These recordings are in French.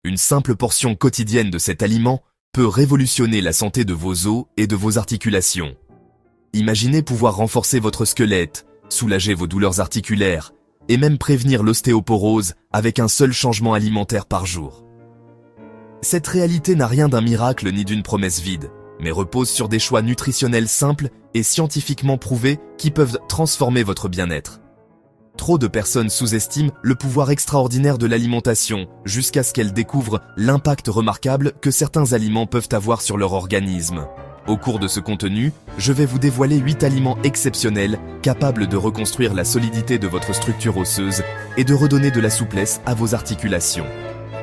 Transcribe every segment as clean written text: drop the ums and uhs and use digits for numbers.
Une simple portion quotidienne de cet aliment peut révolutionner la santé de vos os et de vos articulations. Imaginez pouvoir renforcer votre squelette, soulager vos douleurs articulaires et même prévenir l'ostéoporose avec un seul changement alimentaire par jour. Cette réalité n'a rien d'un miracle ni d'une promesse vide, mais repose sur des choix nutritionnels simples et scientifiquement prouvés qui peuvent transformer votre bien-être. Trop de personnes sous-estiment le pouvoir extraordinaire de l'alimentation jusqu'à ce qu'elles découvrent l'impact remarquable que certains aliments peuvent avoir sur leur organisme. Au cours de ce contenu, je vais vous dévoiler 8 aliments exceptionnels capables de reconstruire la solidité de votre structure osseuse et de redonner de la souplesse à vos articulations.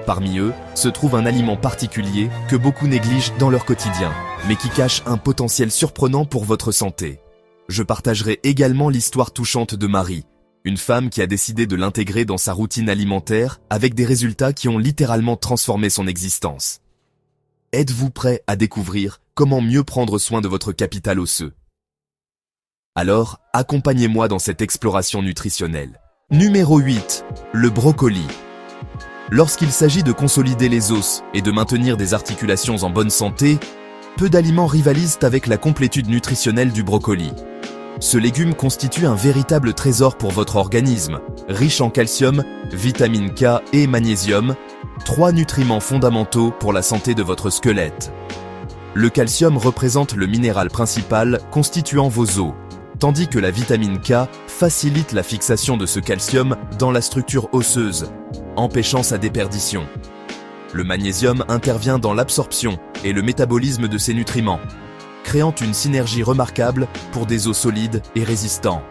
Parmi eux, se trouve un aliment particulier que beaucoup négligent dans leur quotidien, mais qui cache un potentiel surprenant pour votre santé. Je partagerai également l'histoire touchante de Marie, une femme qui a décidé de l'intégrer dans sa routine alimentaire avec des résultats qui ont littéralement transformé son existence. Êtes-vous prêt à découvrir comment mieux prendre soin de votre capital osseux? Alors, accompagnez-moi dans cette exploration nutritionnelle. Numéro 8. Le brocoli. Lorsqu'il s'agit de consolider les os et de maintenir des articulations en bonne santé, peu d'aliments rivalisent avec la complétude nutritionnelle du brocoli. Ce légume constitue un véritable trésor pour votre organisme, riche en calcium, vitamine K et magnésium, 3 nutriments fondamentaux pour la santé de votre squelette. Le calcium représente le minéral principal constituant vos os, tandis que la vitamine K facilite la fixation de ce calcium dans la structure osseuse, empêchant sa déperdition. Le magnésium intervient dans l'absorption et le métabolisme de ces nutriments, créant une synergie remarquable pour des os solides et résistants.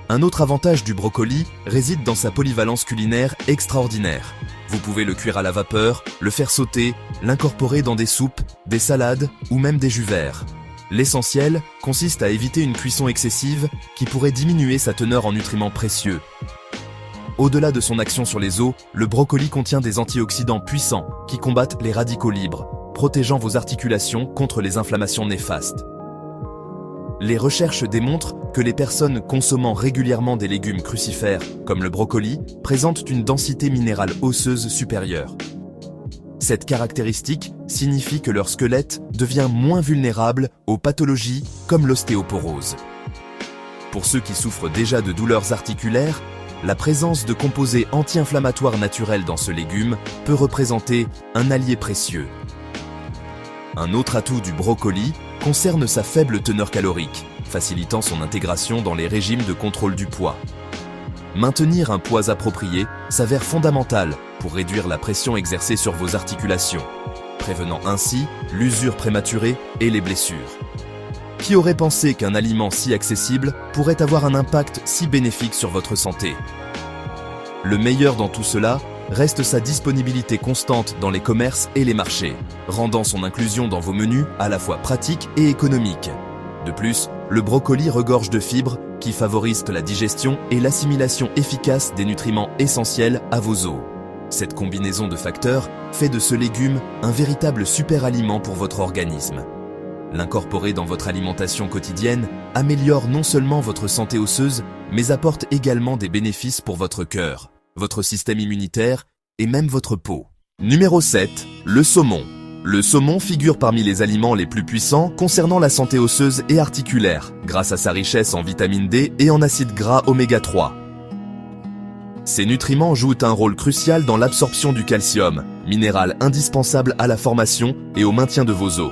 Un autre avantage du brocoli réside dans sa polyvalence culinaire extraordinaire. Vous pouvez le cuire à la vapeur, le faire sauter, l'incorporer dans des soupes, des salades ou même des jus verts. L'essentiel consiste à éviter une cuisson excessive qui pourrait diminuer sa teneur en nutriments précieux. Au-delà de son action sur les os, le brocoli contient des antioxydants puissants qui combattent les radicaux libres, protégeant vos articulations contre les inflammations néfastes. Les recherches démontrent que les personnes consommant régulièrement des légumes crucifères, comme le brocoli, présentent une densité minérale osseuse supérieure. Cette caractéristique signifie que leur squelette devient moins vulnérable aux pathologies comme l'ostéoporose. Pour ceux qui souffrent déjà de douleurs articulaires, la présence de composés anti-inflammatoires naturels dans ce légume peut représenter un allié précieux. Un autre atout du brocoli concerne sa faible teneur calorique, facilitant son intégration dans les régimes de contrôle du poids. Maintenir un poids approprié s'avère fondamental pour réduire la pression exercée sur vos articulations, prévenant ainsi l'usure prématurée et les blessures. Qui aurait pensé qu'un aliment si accessible pourrait avoir un impact si bénéfique sur votre santé? Le meilleur dans tout cela reste sa disponibilité constante dans les commerces et les marchés, rendant son inclusion dans vos menus à la fois pratique et économique. De plus, le brocoli regorge de fibres qui favorisent la digestion et l'assimilation efficace des nutriments essentiels à vos os. Cette combinaison de facteurs fait de ce légume un véritable super aliment pour votre organisme. L'incorporer dans votre alimentation quotidienne améliore non seulement votre santé osseuse, mais apporte également des bénéfices pour votre cœur, votre système immunitaire et même votre peau. Numéro 7. Le saumon. Le saumon figure parmi les aliments les plus puissants concernant la santé osseuse et articulaire, grâce à sa richesse en vitamine D et en acides gras oméga 3. Ces nutriments jouent un rôle crucial dans l'absorption du calcium, minéral indispensable à la formation et au maintien de vos os.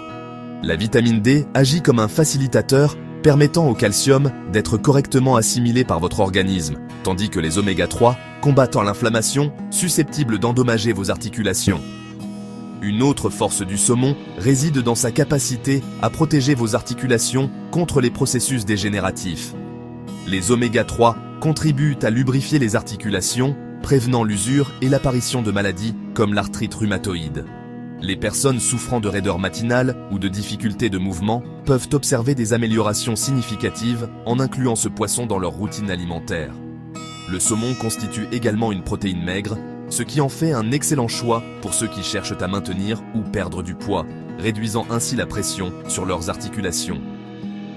La vitamine D agit comme un facilitateur permettant au calcium d'être correctement assimilé par votre organisme, tandis que les oméga 3 combattant l'inflammation susceptible d'endommager vos articulations. Une autre force du saumon réside dans sa capacité à protéger vos articulations contre les processus dégénératifs. Les oméga 3 contribuent à lubrifier les articulations, prévenant l'usure et l'apparition de maladies comme l'arthrite rhumatoïde. Les personnes souffrant de raideur matinale ou de difficultés de mouvement peuvent observer des améliorations significatives en incluant ce poisson dans leur routine alimentaire. Le saumon constitue également une protéine maigre, ce qui en fait un excellent choix pour ceux qui cherchent à maintenir ou perdre du poids, réduisant ainsi la pression sur leurs articulations.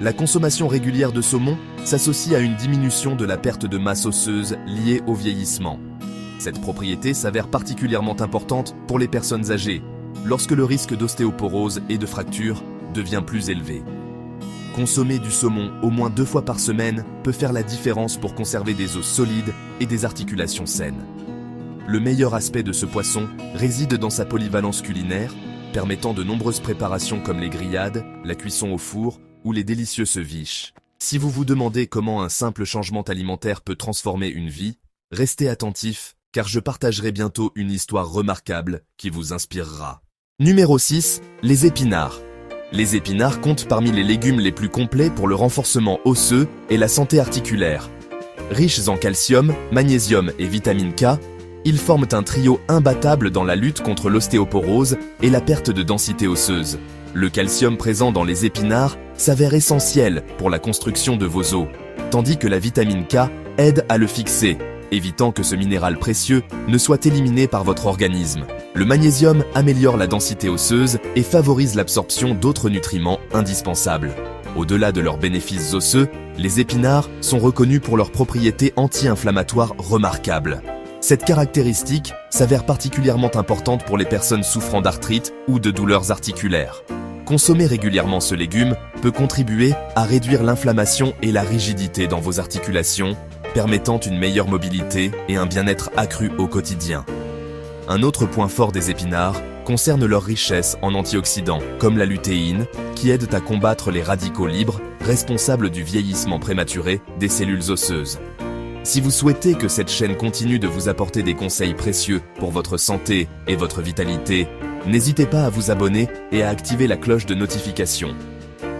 La consommation régulière de saumon s'associe à une diminution de la perte de masse osseuse liée au vieillissement. Cette propriété s'avère particulièrement importante pour les personnes âgées, lorsque le risque d'ostéoporose et de fracture devient plus élevé. Consommer du saumon au moins 2 fois par semaine peut faire la différence pour conserver des os solides et des articulations saines. Le meilleur aspect de ce poisson réside dans sa polyvalence culinaire, permettant de nombreuses préparations comme les grillades, la cuisson au four ou les délicieux ceviches. Si vous vous demandez comment un simple changement alimentaire peut transformer une vie, restez attentif, car je partagerai bientôt une histoire remarquable qui vous inspirera. Numéro 6. Les épinards. Les épinards comptent parmi les légumes les plus complets pour le renforcement osseux et la santé articulaire. Riches en calcium, magnésium et vitamine K, ils forment un trio imbattable dans la lutte contre l'ostéoporose et la perte de densité osseuse. Le calcium présent dans les épinards s'avère essentiel pour la construction de vos os, tandis que la vitamine K aide à le fixer, évitant que ce minéral précieux ne soit éliminé par votre organisme. Le magnésium améliore la densité osseuse et favorise l'absorption d'autres nutriments indispensables. Au-delà de leurs bénéfices osseux, les épinards sont reconnus pour leurs propriétés anti-inflammatoires remarquables. Cette caractéristique s'avère particulièrement importante pour les personnes souffrant d'arthrite ou de douleurs articulaires. Consommer régulièrement ce légume peut contribuer à réduire l'inflammation et la rigidité dans vos articulations, permettant une meilleure mobilité et un bien-être accru au quotidien. Un autre point fort des épinards concerne leur richesse en antioxydants, comme la lutéine, qui aident à combattre les radicaux libres responsables du vieillissement prématuré des cellules osseuses. Si vous souhaitez que cette chaîne continue de vous apporter des conseils précieux pour votre santé et votre vitalité, n'hésitez pas à vous abonner et à activer la cloche de notification.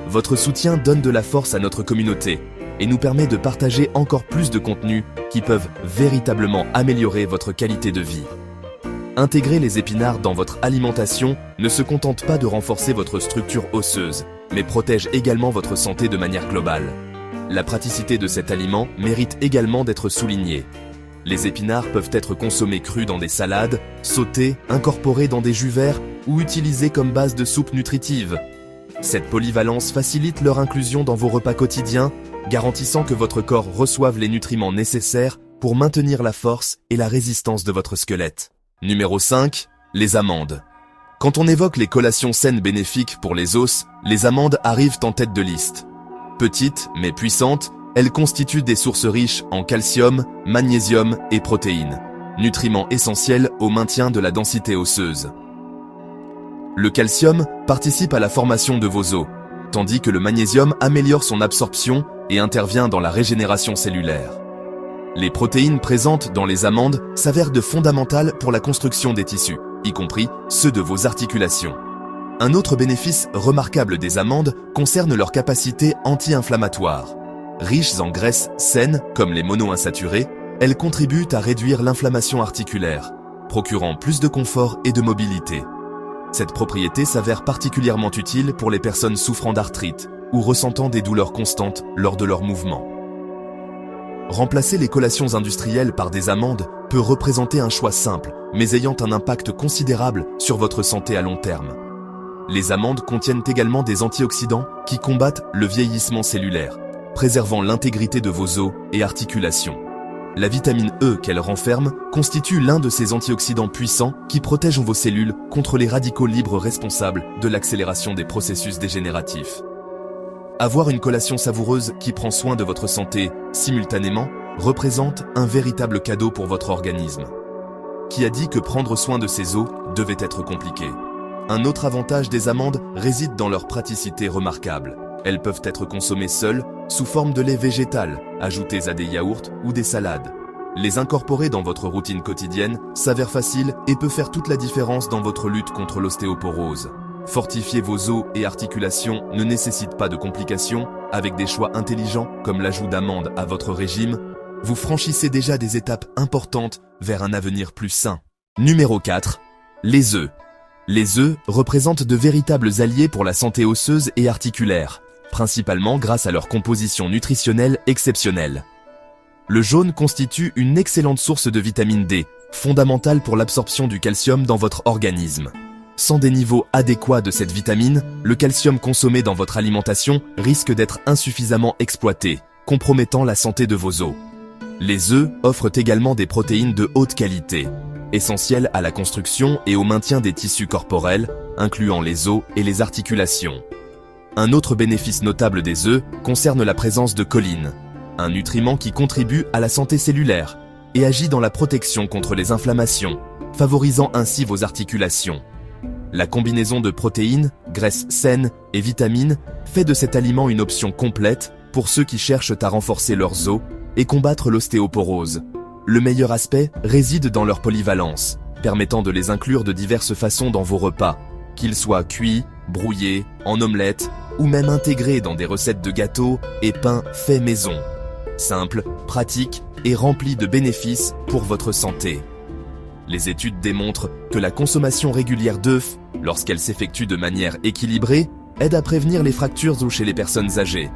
Votre soutien donne de la force à notre communauté et nous permet de partager encore plus de contenus qui peuvent véritablement améliorer votre qualité de vie. Intégrer les épinards dans votre alimentation ne se contente pas de renforcer votre structure osseuse, mais protège également votre santé de manière globale. La praticité de cet aliment mérite également d'être soulignée. Les épinards peuvent être consommés crus dans des salades, sautés, incorporés dans des jus verts ou utilisés comme base de soupe nutritive. Cette polyvalence facilite leur inclusion dans vos repas quotidiens, garantissant que votre corps reçoive les nutriments nécessaires pour maintenir la force et la résistance de votre squelette. Numéro 5. Les amandes. Quand on évoque les collations saines bénéfiques pour les os, les amandes arrivent en tête de liste. Petites mais puissantes, elles constituent des sources riches en calcium, magnésium et protéines, nutriments essentiels au maintien de la densité osseuse. Le calcium participe à la formation de vos os, tandis que le magnésium améliore son absorption et intervient dans la régénération cellulaire. Les protéines présentes dans les amandes s'avèrent de fondamentales pour la construction des tissus, y compris ceux de vos articulations. Un autre bénéfice remarquable des amandes concerne leur capacité anti-inflammatoire. Riches en graisses saines comme les monoinsaturés, elles contribuent à réduire l'inflammation articulaire, procurant plus de confort et de mobilité. Cette propriété s'avère particulièrement utile pour les personnes souffrant d'arthrite ou ressentant des douleurs constantes lors de leurs mouvements. Remplacer les collations industrielles par des amandes peut représenter un choix simple, mais ayant un impact considérable sur votre santé à long terme. Les amandes contiennent également des antioxydants qui combattent le vieillissement cellulaire, préservant l'intégrité de vos os et articulations. La vitamine E qu'elle renferme constitue l'un de ces antioxydants puissants qui protègent vos cellules contre les radicaux libres responsables de l'accélération des processus dégénératifs. Avoir une collation savoureuse qui prend soin de votre santé simultanément représente un véritable cadeau pour votre organisme. Qui a dit que prendre soin de ses os devait être compliqué? Un autre avantage des amandes réside dans leur praticité remarquable. Elles peuvent être consommées seules, sous forme de lait végétal, ajoutées à des yaourts ou des salades. Les incorporer dans votre routine quotidienne s'avère facile et peut faire toute la différence dans votre lutte contre l'ostéoporose. Fortifier vos os et articulations ne nécessite pas de complications. Avec des choix intelligents comme l'ajout d'amandes à votre régime, vous franchissez déjà des étapes importantes vers un avenir plus sain. Numéro 4. Les œufs. Les œufs représentent de véritables alliés pour la santé osseuse et articulaire, principalement grâce à leur composition nutritionnelle exceptionnelle. Le jaune constitue une excellente source de vitamine D, fondamentale pour l'absorption du calcium dans votre organisme. Sans des niveaux adéquats de cette vitamine, le calcium consommé dans votre alimentation risque d'être insuffisamment exploité, compromettant la santé de vos os. Les œufs offrent également des protéines de haute qualité, essentielles à la construction et au maintien des tissus corporels, incluant les os et les articulations. Un autre bénéfice notable des œufs concerne la présence de choline, un nutriment qui contribue à la santé cellulaire et agit dans la protection contre les inflammations, favorisant ainsi vos articulations. La combinaison de protéines, graisses saines et vitamines fait de cet aliment une option complète pour ceux qui cherchent à renforcer leurs os et combattre l'ostéoporose. Le meilleur aspect réside dans leur polyvalence, permettant de les inclure de diverses façons dans vos repas, qu'ils soient cuits, brouillés, en omelette ou même intégrés dans des recettes de gâteaux et pains faits maison. Simple, pratique et rempli de bénéfices pour votre santé. Les études démontrent que la consommation régulière d'œufs, lorsqu'elle s'effectue de manière équilibrée, aide à prévenir les fractures ou chez les personnes âgées.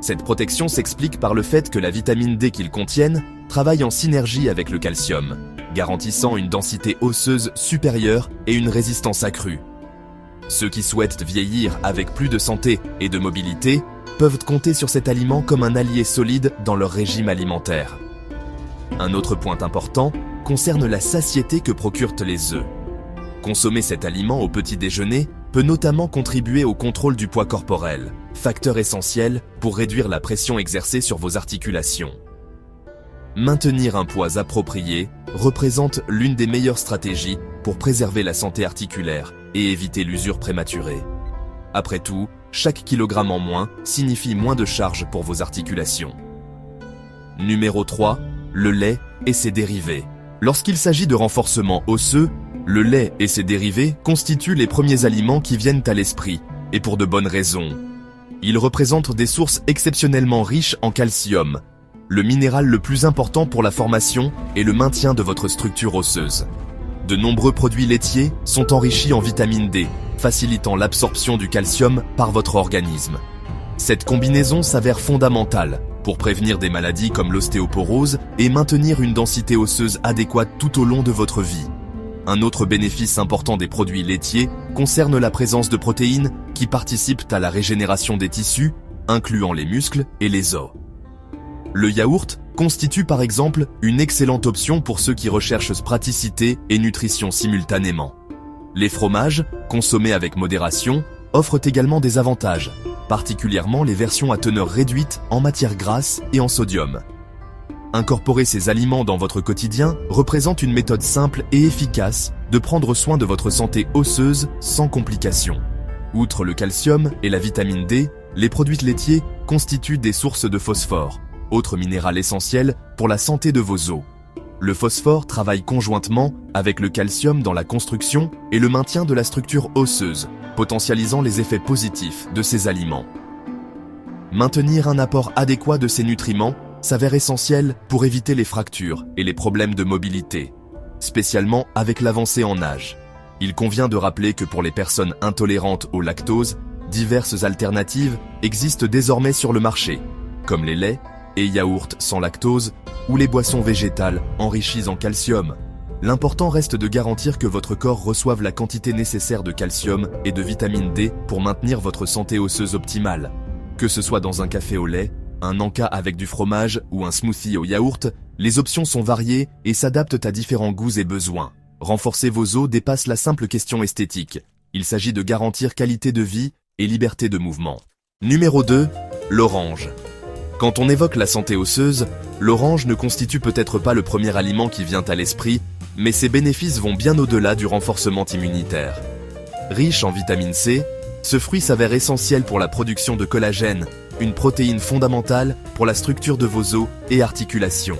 Cette protection s'explique par le fait que la vitamine D qu'ils contiennent travaille en synergie avec le calcium, garantissant une densité osseuse supérieure et une résistance accrue. Ceux qui souhaitent vieillir avec plus de santé et de mobilité peuvent compter sur cet aliment comme un allié solide dans leur régime alimentaire. Un autre point important concerne la satiété que procurent les œufs. Consommer cet aliment au petit déjeuner peut notamment contribuer au contrôle du poids corporel, facteur essentiel pour réduire la pression exercée sur vos articulations. Maintenir un poids approprié représente l'une des meilleures stratégies pour préserver la santé articulaire et éviter l'usure prématurée. Après tout, chaque kilogramme en moins signifie moins de charge pour vos articulations. Numéro 3. Le lait et ses dérivés. Lorsqu'il s'agit de renforcement osseux, le lait et ses dérivés constituent les premiers aliments qui viennent à l'esprit, et pour de bonnes raisons. Ils représentent des sources exceptionnellement riches en calcium, le minéral le plus important pour la formation et le maintien de votre structure osseuse. De nombreux produits laitiers sont enrichis en vitamine D, facilitant l'absorption du calcium par votre organisme. Cette combinaison s'avère fondamentale pour prévenir des maladies comme l'ostéoporose et maintenir une densité osseuse adéquate tout au long de votre vie. Un autre bénéfice important des produits laitiers concerne la présence de protéines qui participent à la régénération des tissus, incluant les muscles et les os. Le yaourt constitue par exemple une excellente option pour ceux qui recherchent praticité et nutrition simultanément. Les fromages, consommés avec modération, offrent également des avantages, particulièrement les versions à teneur réduite en matière grasse et en sodium. Incorporer ces aliments dans votre quotidien représente une méthode simple et efficace de prendre soin de votre santé osseuse sans complications. Outre le calcium et la vitamine D, les produits laitiers constituent des sources de phosphore, autre minéral essentiel pour la santé de vos os. Le phosphore travaille conjointement avec le calcium dans la construction et le maintien de la structure osseuse, potentialisant les effets positifs de ces aliments. Maintenir un apport adéquat de ces nutriments s'avère essentiel pour éviter les fractures et les problèmes de mobilité, spécialement avec l'avancée en âge. Il convient de rappeler que pour les personnes intolérantes au lactose, diverses alternatives existent désormais sur le marché, comme les laits et yaourts sans lactose ou les boissons végétales enrichies en calcium. L'important reste de garantir que votre corps reçoive la quantité nécessaire de calcium et de vitamine D pour maintenir votre santé osseuse optimale. Que ce soit dans un café au lait, un encas avec du fromage ou un smoothie au yaourt, les options sont variées et s'adaptent à différents goûts et besoins. Renforcer vos os dépasse la simple question esthétique. Il s'agit de garantir qualité de vie et liberté de mouvement. Numéro 2. L'orange. Quand on évoque la santé osseuse, l'orange ne constitue peut-être pas le premier aliment qui vient à l'esprit, mais ses bénéfices vont bien au-delà du renforcement immunitaire. Riche en vitamine C, ce fruit s'avère essentiel pour la production de collagène, une protéine fondamentale pour la structure de vos os et articulations.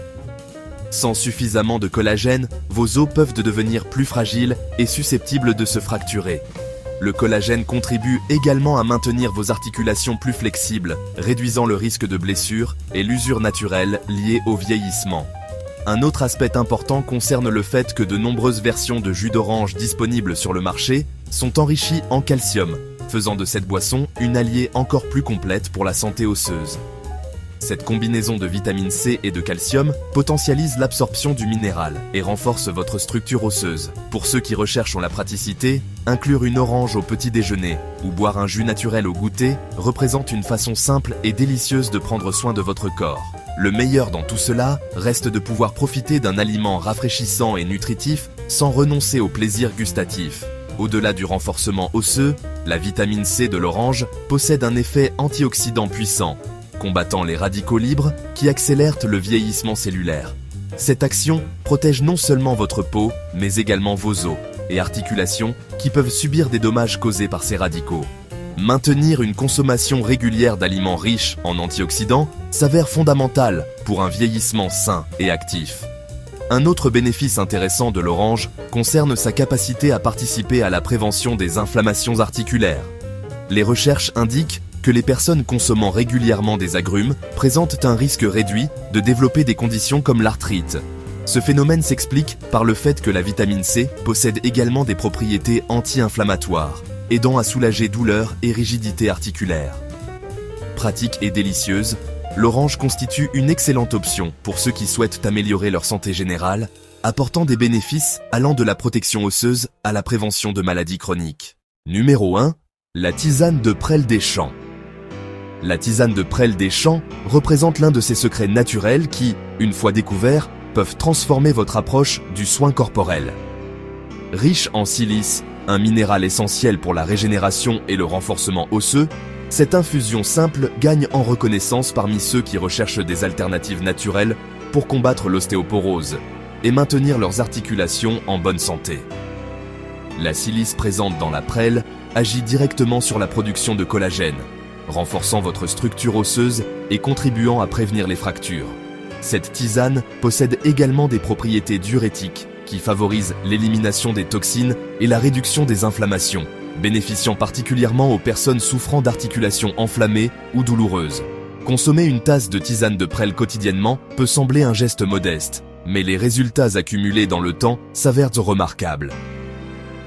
Sans suffisamment de collagène, vos os peuvent devenir plus fragiles et susceptibles de se fracturer. Le collagène contribue également à maintenir vos articulations plus flexibles, réduisant le risque de blessures et l'usure naturelle liée au vieillissement. Un autre aspect important concerne le fait que de nombreuses versions de jus d'orange disponibles sur le marché sont enrichies en calcium, faisant de cette boisson une alliée encore plus complète pour la santé osseuse. Cette combinaison de vitamine C et de calcium potentialise l'absorption du minéral et renforce votre structure osseuse. Pour ceux qui recherchent la praticité, inclure une orange au petit déjeuner ou boire un jus naturel au goûter représente une façon simple et délicieuse de prendre soin de votre corps. Le meilleur dans tout cela reste de pouvoir profiter d'un aliment rafraîchissant et nutritif sans renoncer au plaisir gustatif. Au-delà du renforcement osseux, la vitamine C de l'orange possède un effet antioxydant puissant, combattant les radicaux libres qui accélèrent le vieillissement cellulaire. Cette action protège non seulement votre peau, mais également vos os et articulations qui peuvent subir des dommages causés par ces radicaux. Maintenir une consommation régulière d'aliments riches en antioxydants s'avère fondamental pour un vieillissement sain et actif. Un autre bénéfice intéressant de l'orange concerne sa capacité à participer à la prévention des inflammations articulaires. Les recherches indiquent que les personnes consommant régulièrement des agrumes présentent un risque réduit de développer des conditions comme l'arthrite. Ce phénomène s'explique par le fait que la vitamine C possède également des propriétés anti-inflammatoires, aidant à soulager douleurs et rigidité articulaire. Pratique et délicieuse, l'orange constitue une excellente option pour ceux qui souhaitent améliorer leur santé générale, apportant des bénéfices allant de la protection osseuse à la prévention de maladies chroniques. Numéro 1. La tisane de prêle des champs. La tisane de prêle des champs représente l'un de ces secrets naturels qui, une fois découverts, peuvent transformer votre approche du soin corporel. Riche en silice, un minéral essentiel pour la régénération et le renforcement osseux, cette infusion simple gagne en reconnaissance parmi ceux qui recherchent des alternatives naturelles pour combattre l'ostéoporose et maintenir leurs articulations en bonne santé. La silice présente dans la prêle agit directement sur la production de collagène, renforçant votre structure osseuse et contribuant à prévenir les fractures. Cette tisane possède également des propriétés diurétiques qui favorisent l'élimination des toxines et la réduction des inflammations, bénéficiant particulièrement aux personnes souffrant d'articulations enflammées ou douloureuses. Consommer une tasse de tisane de prêle quotidiennement peut sembler un geste modeste, mais les résultats accumulés dans le temps s'avèrent remarquables.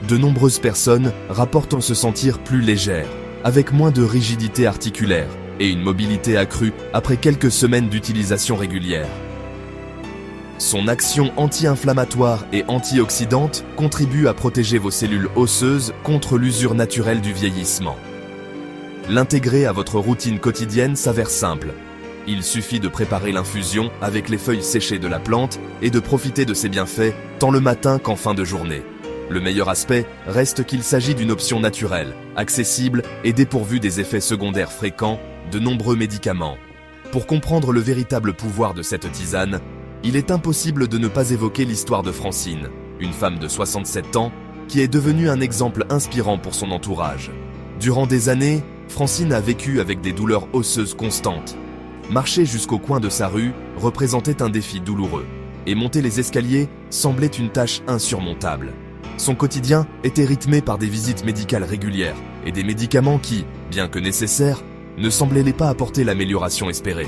De nombreuses personnes rapportent se sentir plus légères, avec moins de rigidité articulaire et une mobilité accrue après quelques semaines d'utilisation régulière. Son action anti-inflammatoire et antioxydante contribue à protéger vos cellules osseuses contre l'usure naturelle du vieillissement. L'intégrer à votre routine quotidienne s'avère simple. Il suffit de préparer l'infusion avec les feuilles séchées de la plante et de profiter de ses bienfaits tant le matin qu'en fin de journée. Le meilleur aspect reste qu'il s'agit d'une option naturelle, accessible et dépourvue des effets secondaires fréquents de nombreux médicaments. Pour comprendre le véritable pouvoir de cette tisane, il est impossible de ne pas évoquer l'histoire de Francine, une femme de 67 ans qui est devenue un exemple inspirant pour son entourage. Durant des années, Francine a vécu avec des douleurs osseuses constantes. Marcher jusqu'au coin de sa rue représentait un défi douloureux, et monter les escaliers semblait une tâche insurmontable. Son quotidien était rythmé par des visites médicales régulières et des médicaments qui, bien que nécessaires, ne semblaient pas apporter l'amélioration espérée.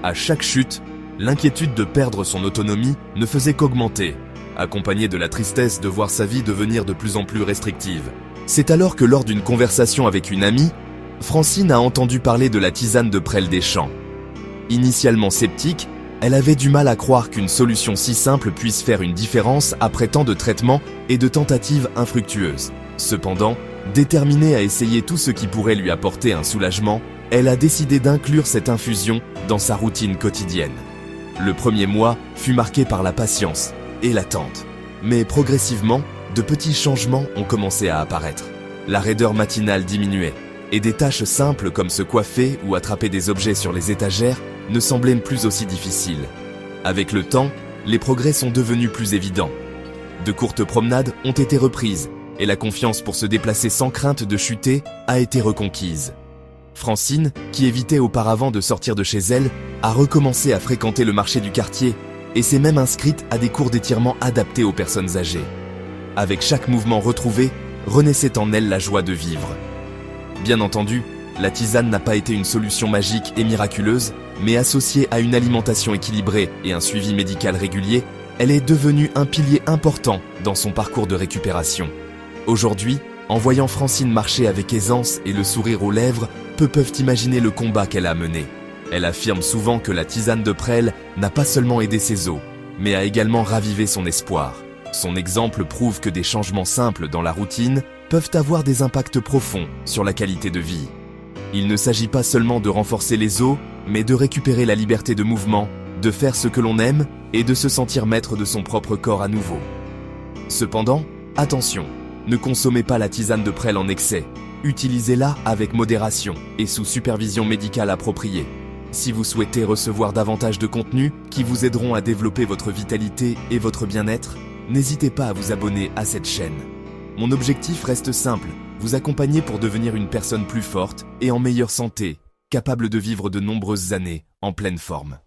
À chaque chute, l'inquiétude de perdre son autonomie ne faisait qu'augmenter, accompagnée de la tristesse de voir sa vie devenir de plus en plus restrictive. C'est alors que lors d'une conversation avec une amie, Francine a entendu parler de la tisane de prêle des champs. Initialement sceptique, elle avait du mal à croire qu'une solution si simple puisse faire une différence après tant de traitements et de tentatives infructueuses. Cependant, déterminée à essayer tout ce qui pourrait lui apporter un soulagement, elle a décidé d'inclure cette infusion dans sa routine quotidienne. Le premier mois fut marqué par la patience et l'attente. Mais progressivement, de petits changements ont commencé à apparaître. La raideur matinale diminuait, et des tâches simples comme se coiffer ou attraper des objets sur les étagères ne semblaient plus aussi difficiles. Avec le temps, les progrès sont devenus plus évidents. De courtes promenades ont été reprises, et la confiance pour se déplacer sans crainte de chuter a été reconquise. Francine, qui évitait auparavant de sortir de chez elle, a recommencé à fréquenter le marché du quartier et s'est même inscrite à des cours d'étirement adaptés aux personnes âgées. Avec chaque mouvement retrouvé, renaissait en elle la joie de vivre. Bien entendu, la tisane n'a pas été une solution magique et miraculeuse, mais associée à une alimentation équilibrée et un suivi médical régulier, elle est devenue un pilier important dans son parcours de récupération. Aujourd'hui, en voyant Francine marcher avec aisance et le sourire aux lèvres, peu peuvent imaginer le combat qu'elle a mené. Elle affirme souvent que la tisane de prêle n'a pas seulement aidé ses os, mais a également ravivé son espoir. Son exemple prouve que des changements simples dans la routine peuvent avoir des impacts profonds sur la qualité de vie. Il ne s'agit pas seulement de renforcer les os, mais de récupérer la liberté de mouvement, de faire ce que l'on aime et de se sentir maître de son propre corps à nouveau. Cependant, attention, ne consommez pas la tisane de prêle en excès. Utilisez-la avec modération et sous supervision médicale appropriée. Si vous souhaitez recevoir davantage de contenus qui vous aideront à développer votre vitalité et votre bien-être, n'hésitez pas à vous abonner à cette chaîne. Mon objectif reste simple, vous accompagner pour devenir une personne plus forte et en meilleure santé, capable de vivre de nombreuses années en pleine forme.